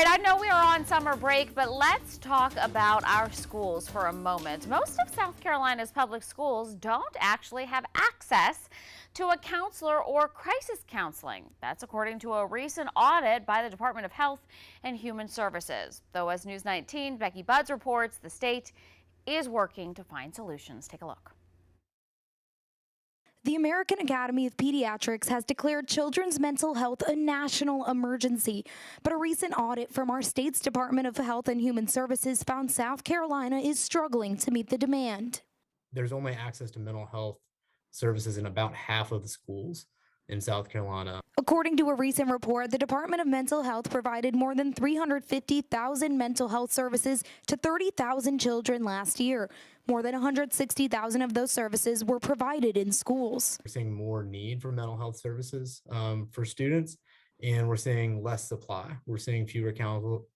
I know we are on summer break, but let's talk about our schools for a moment. Most of South Carolina's public schools don't actually have access to a counselor or crisis counseling. That's according to a recent audit by the Department of Health and Human Services. Though, as News 19, Becky Buds reports, the state is working to find solutions. Take a look. The American Academy of Pediatrics has declared children's mental health a national emergency, but a recent audit from our state's Department of Health and Human Services found South Carolina is struggling to meet the demand. There's only access to mental health services in about half of the schools in South Carolina. According to a recent report, the Department of Mental Health provided more than 350,000 mental health services to 30,000 children last year. More than 160,000 of those services were provided in schools. We're seeing more need for mental health services for students, and we're seeing less supply. We're seeing fewer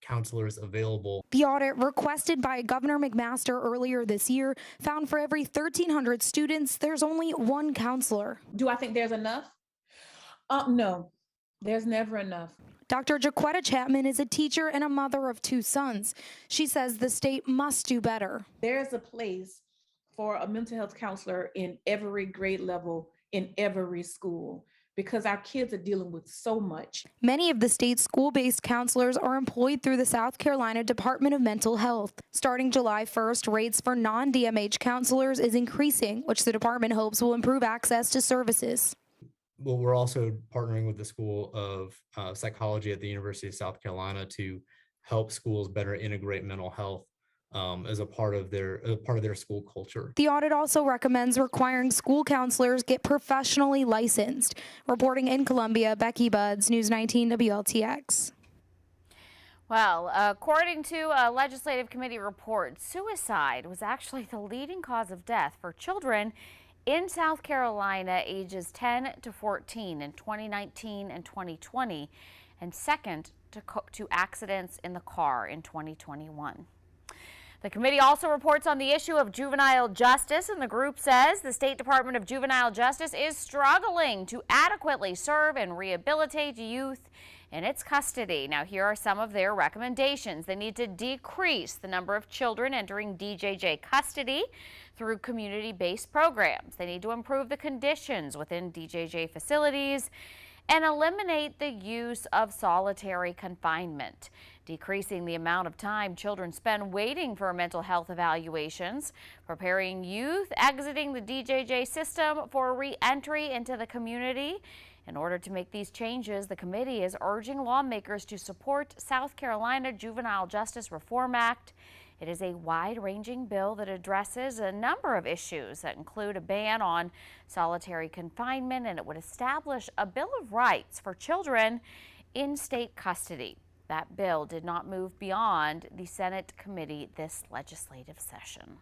counselors available. The audit, requested by Governor McMaster earlier this year, found for every 1,300 students, there's only one counselor. Do I think there's enough? No, there's never enough. Dr. Jaquetta Chapman is a teacher and a mother of 2 sons. She says the state must do better. There's a place for a mental health counselor in every grade level, in every school, because our kids are dealing with so much. Many of the state's school-based counselors are employed through the South Carolina Department of Mental Health. Starting July 1st, rates for non-DMH counselors is increasing, which the department hopes will improve access to services. Well, we're also partnering with the School of Psychology at the University of South Carolina to help schools better integrate mental health as a part of their school culture. The audit also recommends requiring school counselors get professionally licensed. Reporting in Columbia, Becky Buds, News 19 WLTX. Well, according to a legislative committee report, suicide was actually the leading cause of death for children in South Carolina ages 10 to 14 in 2019 and 2020, and second to accidents in the car in 2021. The committee also reports on the issue of juvenile justice, and the group says the State Department of Juvenile Justice is struggling to adequately serve and rehabilitate youth in its custody. Now, here are some of their recommendations. They need to decrease the number of children entering DJJ custody through community-based programs. They need to improve the conditions within DJJ facilities and eliminate the use of solitary confinement, decreasing the amount of time children spend waiting for mental health evaluations, preparing youth exiting the DJJ system for re-entry into the community. In order to make these changes, the committee is urging lawmakers to support South Carolina Juvenile Justice Reform Act. It is a wide-ranging bill that addresses a number of issues that include a ban on solitary confinement, and it would establish a Bill of Rights for children in state custody. That bill did not move beyond the Senate committee this legislative session.